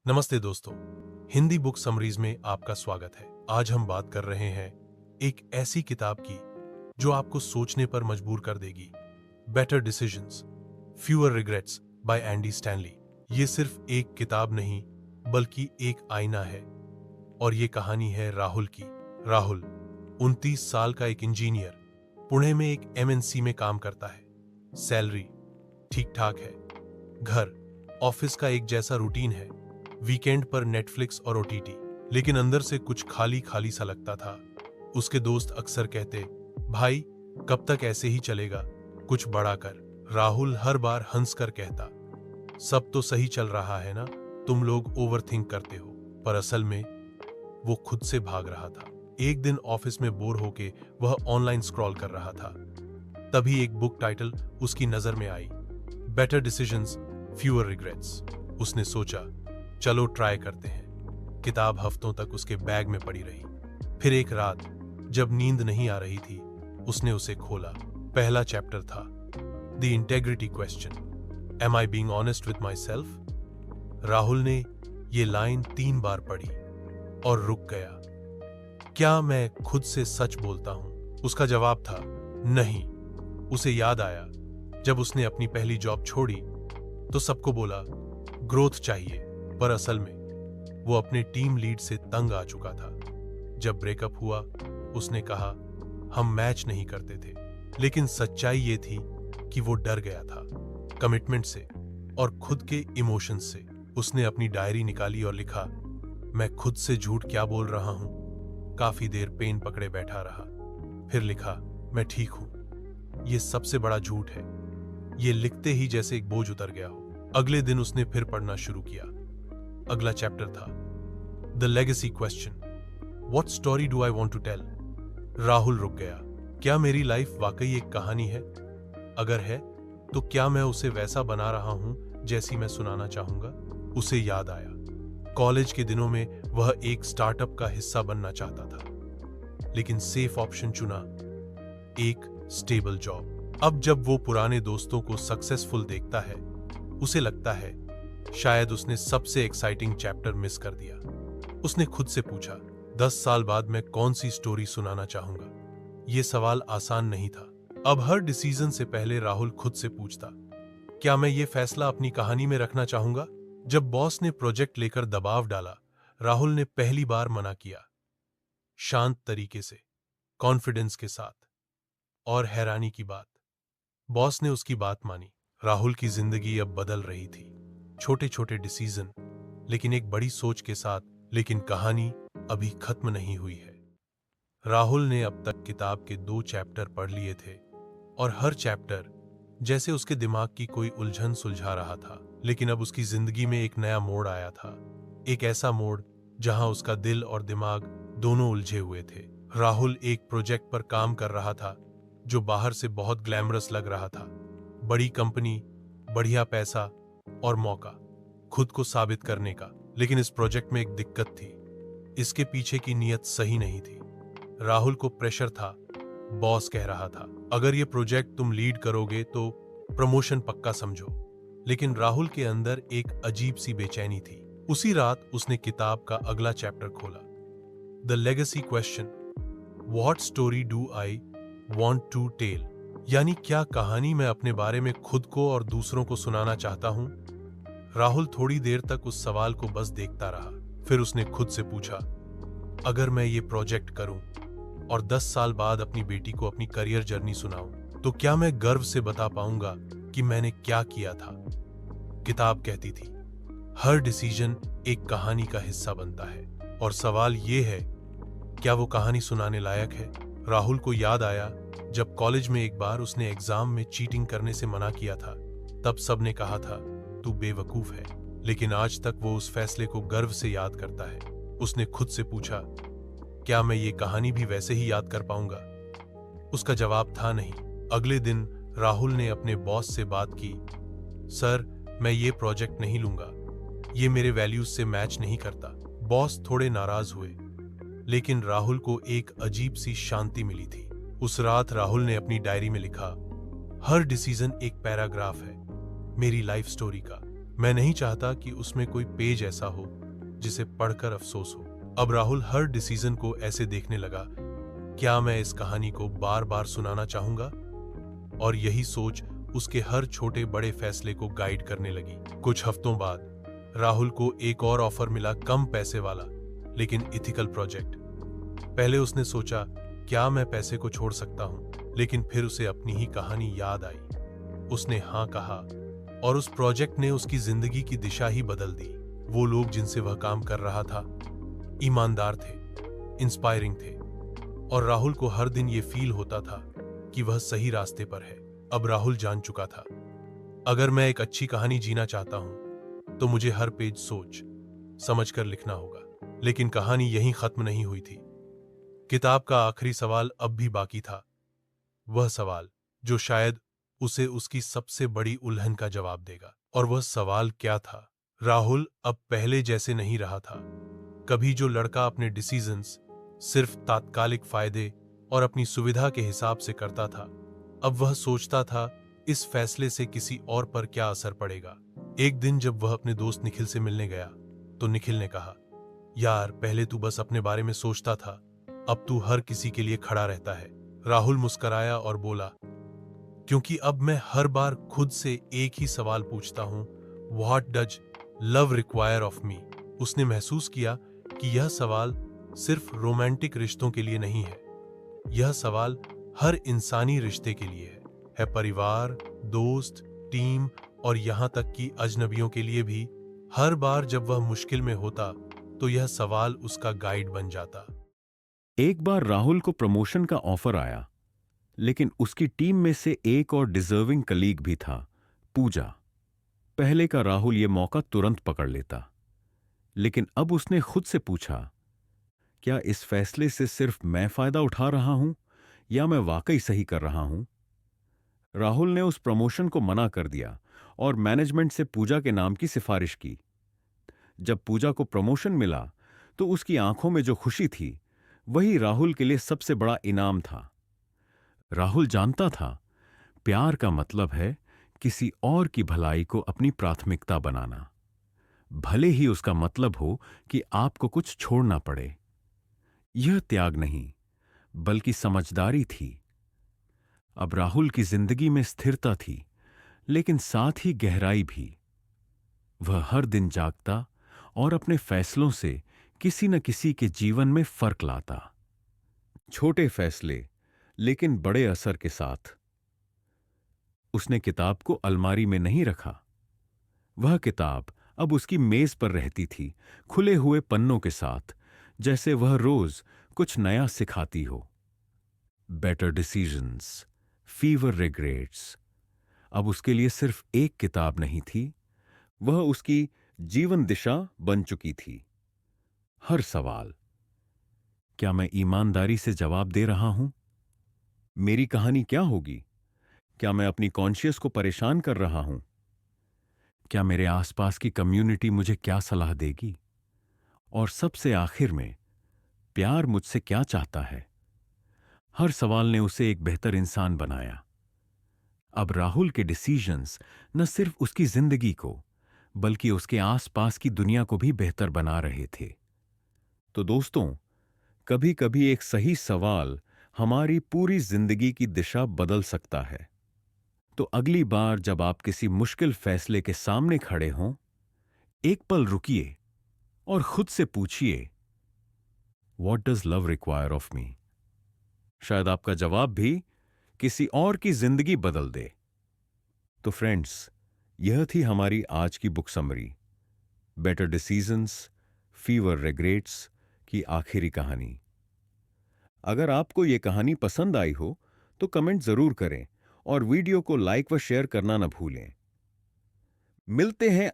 नमस्ते दोस्तों, Hindi book summaries में आपका स्वागत है। आज हम बात कर रहे हैं एक ऐसी किताब की जो आपको सोचने पर मजबूर कर देगी। Better decisions, fewer regrets by Andy Stanley. ये सिर्फ एक किताब नहीं बल्कि एक आईना है और ये कहानी है राहुल की। राहुल 29 साल का एक इंजीनियर, पुणे में एक एमएनसी में काम करता है। सैलरी ठीक ठाक है, घर ऑफिस का एक जैसा रूटीन है, वीकेंड पर नेटफ्लिक्स और ओटीटी। लेकिन अंदर से कुछ खाली खाली सा लगता था। उसके दोस्त अक्सर कहते, भाई कब तक ऐसे ही चलेगा, कुछ बड़ा कर। राहुल हर बार हंसकर कहता, सब तो सही चल रहा है ना, तुम लोग ओवरथिंक करते हो। पर असल में वो खुद से भाग रहा था। एक दिन ऑफिस में बोर होके वह ऑनलाइन स्क्रॉल कर रहा था। तभी एक बुक टाइटल उसकी नजर में आई, बेटर डिसीजंस, फ्यूअर रिग्रेट्स। उसने सोचा, चलो ट्राई करते हैं। किताब हफ्तों तक उसके बैग में पड़ी रही। फिर एक रात जब नींद नहीं आ रही थी, उसने उसे खोला। पहला चैप्टर था the integrity question, am I being honest with myself. Rahul ने ये लाइन 3 बार पढ़ी और रुक गया। क्या मैं खुद से सच बोलता हूं? उसका जवाब था नहीं। उसे याद आया जब उसने अपनी पहली जॉब छोड़ी तो सबको बोला ग्रोथ चाहिए, पर असल में वो अपने टीम लीड से तंग आ चुका था। जब ब्रेकअप हुआ उसने कहा, हम मैच नहीं करते थे। लेकिन सच्चाई ये थी कि वो डर गया था, कमिटमेंट से और खुद के इमोशंस से। उसने अपनी डायरी निकाली और लिखा, मैं खुद से झूठ क्या बोल रहा हूं। काफी देर पेन पकड़े बैठा रहा, फिर लिखा, मैं ठीक हूं। ये सबसे बड़ा झूठ है। ये लिखते ही जैसे एक बोझ उतर गया हो। अगले दिन उसने फिर पढ़ना शुरू किया। अगला चैप्टर था the legacy question, what story do I want to tell. Rahul रुक गया। क्या मेरी लाइफ वाकई एक कहानी है? अगर है तो क्या मैं उसे वैसा बना रहा हूं जैसी मैं सुनाना चाहूंगा? उसे याद आया, कॉलेज के दिनों में वह एक स्टार्टअप का हिस्सा बनना चाहता था, लेकिन सेफ ऑप्शन चुना, एक स्टेबल जॉब। अब जब वो पुराने दोस्तों को सक्सेसफुल देखता है, उसे लगता है शायद उसने सबसे एक्साइटिंग चैप्टर मिस कर दिया। उसने खुद से पूछा, 10 साल बाद मैं कौन सी स्टोरी सुनाना चाहूंगा? यह सवाल आसान नहीं था। अब हर डिसीजन से पहले राहुल खुद से पूछता, क्या मैं ये फैसला अपनी कहानी में रखना चाहूंगा? जब बॉस ने प्रोजेक्ट लेकर दबाव डाला, राहुल ने पहली बार मना किया, शांत तरीके से, कॉन्फिडेंस के साथ। और हैरानी की बात, बॉस ने उसकी बात मानी। राहुल की जिंदगी अब बदल रही थी, छोटे छोटे डिसीजन, लेकिन एक बड़ी सोच के साथ। लेकिन कहानी अभी खत्म नहीं हुई है। राहुल ने अब तक किताब के 2 चैप्टर पढ़ लिए थे और हर चैप्टर जैसे उसके दिमाग की कोई उलझन सुलझा रहा था। लेकिन अब उसकी जिंदगी में एक नया मोड़ आया था, एक ऐसा मोड़ जहां उसका दिल और दिमाग दोनों उलझे हुए थे। राहुल एक प्रोजेक्ट पर काम कर रहा था जो बाहर से बहुत ग्लैमरस लग रहा था, बड़ी कंपनी, बढ़िया पैसा और मौका खुद को साबित करने का। लेकिन इस प्रोजेक्ट में एक दिक्कत थी, इसके पीछे की नीयत सही नहीं थी। राहुल को प्रेशर था, बॉस कह रहा था, अगर ये प्रोजेक्ट तुम लीड करोगे तो प्रमोशन पक्का समझो। लेकिन राहुल के अंदर एक अजीब सी बेचैनी थी। उसी रात उसने किताब का अगला चैप्टर खोला, the legacy question, what story do I want to tell. यानी क्या कहानी मैं अपने बारे में खुद को और दूसरों को सुनाना चाहता हूं? राहुल थोड़ी देर तक उस सवाल को बस देखता रहा। फिर उसने खुद से पूछा, अगर मैं ये प्रोजेक्ट करूं और 10 साल बाद अपनी बेटी को अपनी करियर जर्नी सुनाऊं, तो क्या मैं गर्व से बता पाऊंगा कि मैंने क्या किया था? किताब कहती थी, हर डिसीजन एक कहानी का हिस्सा बनता है और सवाल ये है, क्या वो कहानी सुनाने लायक है? राहुल को याद आया जब कॉलेज में एक बार उसने एग्जाम में चीटिंग करने से मना किया था। तब सबने कहा था, तू बेवकूफ है। लेकिन आज तक वो उस फैसले को गर्व से याद करता है। उसने खुद से पूछा, क्या मैं ये कहानी भी वैसे ही याद कर पाऊंगा? उसका जवाब था नहीं। अगले दिन राहुल ने अपने बॉस से बात की, सर मैं ये प्रोजेक्ट नहीं लूंगा, ये मेरे वैल्यूज से मैच नहीं करता। बॉस थोड़े नाराज हुए, लेकिन राहुल को एक अजीब सी शांति मिली थी। उस रात राहुल ने अपनी डायरी में लिखा, हर डिसीजन एक पैराग्राफ है मेरी लाइफ स्टोरी का। मैं नहीं चाहता कि उसमें कोई पेज ऐसा हो जिसे पढ़कर अफसोस हो। अब राहुल हर डिसीजन को ऐसे देखने लगा, क्या मैं इस कहानी को बार बार सुनाना चाहूंगा? और यही सोच उसके हर छोटे बड़े फैसले को गाइड करने लगी। कुछ हफ्तों बाद राहुल को एक और ऑफर मिला, कम पैसे वाला लेकिन इथिकल प्रोजेक्ट। पहले उसने सोचा, क्या मैं पैसे को छोड़ सकता हूं? लेकिन फिर उसे अपनी ही कहानी याद आई। उसने हाँ कहा और उस प्रोजेक्ट ने उसकी जिंदगी की दिशा ही बदल दी। वो लोग जिनसे वह काम कर रहा था ईमानदार थे, इंस्पायरिंग थे और राहुल को हर दिन ये फील होता था कि वह सही रास्ते पर है। अब राहुल जान चुका था, अगर मैं एक अच्छी कहानी जीना चाहता हूं तो मुझे हर पेज सोच समझकर लिखना होगा। लेकिन कहानी यहीं खत्म नहीं हुई थी। किताब का आखिरी सवाल अब भी बाकी था, वह सवाल जो शायद उसे उसकी सबसे बड़ी उल्हन का जवाब देगा। और वह सवाल क्या था? राहुल अब पहले जैसे नहीं रहा था। कभी जो लड़का अपने डिसीजंस सिर्फ तात्कालिक फायदे और अपनी सुविधा के हिसाब से करता था, अब वह सोचता था इस फैसले से किसी और पर क्या असर पड़ेगा। एक दिन जब वह अपने दोस्त निखिल से मिलने गया तो निखिल ने कहा, यार पहले तू बस अपने बारे में सोचता था, अब तू हर किसी के लिए खड़ा रहता है। राहुल मुस्कराया और बोला, क्योंकि अब मैं हर बार खुद से एक ही सवाल पूछता हूं, what does love require of me? उसने महसूस किया कि यह सवाल सिर्फ रोमांटिक रिश्तों के लिए नहीं है, यह सवाल हर इंसानी रिश्ते के लिए है परिवार, दोस्त, टीम और यहां तक कि अजनबियों के लिए भी। हर बार जब वह मुश्किल में होता तो यह सवाल उसका गाइड बन जाता। एक बार राहुल को प्रमोशन का ऑफर आया, लेकिन उसकी टीम में से एक और डिजर्विंग कलीग भी था, पूजा। पहले का राहुल यह मौका तुरंत पकड़ लेता, लेकिन अब उसने खुद से पूछा, क्या इस फैसले से सिर्फ मैं फायदा उठा रहा हूं या मैं वाकई सही कर रहा हूं? राहुल ने उस प्रमोशन को मना कर दिया और मैनेजमेंट से पूजा के नाम की सिफारिश की। जब पूजा को प्रमोशन मिला तो उसकी आंखों में जो खुशी थी वही राहुल के लिए सबसे बड़ा इनाम था। राहुल जानता था, प्यार का मतलब है किसी और की भलाई को अपनी प्राथमिकता बनाना, भले ही उसका मतलब हो कि आपको कुछ छोड़ना पड़े। यह त्याग नहीं, बल्कि समझदारी थी। अब राहुल की जिंदगी में स्थिरता थी, लेकिन साथ ही गहराई भी। वह हर दिन जागता और अपने फैसलों से किसी न किसी के जीवन में फर्क लाता। छोटे फैसले, लेकिन बड़े असर के साथ। उसने किताब को अलमारी में नहीं रखा। वह किताब अब उसकी मेज पर रहती थी, खुले हुए पन्नों के साथ, जैसे वह रोज कुछ नया सिखाती हो। Better decisions, fever regrets. अब उसके लिए सिर्फ एक किताब नहीं थी, वह उसकी जीवन दिशा बन चुकी थी। हर सवाल, क्या मैं ईमानदारी से जवाब दे रहा हूं? मेरी कहानी क्या होगी? क्या मैं अपनी कॉन्शियस को परेशान कर रहा हूं? क्या मेरे आसपास की कम्युनिटी मुझे क्या सलाह देगी? और सबसे आखिर में, प्यार मुझसे क्या चाहता है? हर सवाल ने उसे एक बेहतर इंसान बनाया। अब राहुल के डिसीजंस न सिर्फ उसकी जिंदगी को, बल्कि उसके आसपास की दुनिया को भी बेहतर बना रहे थे। तो दोस्तों, कभी कभी एक सही सवाल हमारी पूरी जिंदगी की दिशा बदल सकता है। तो अगली बार जब आप किसी मुश्किल फैसले के सामने खड़े हों, एक पल रुकिए और खुद से पूछिए, what does love require of me? शायद आपका जवाब भी किसी और की जिंदगी बदल दे। तो फ्रेंड्स, यह थी हमारी आज की book summary, better decisions, fever regrets की आखिरी कहानी। अगर आपको यह कहानी पसंद आई हो तो कमेंट जरूर करें और वीडियो को लाइक व शेयर करना न भूलें। मिलते हैं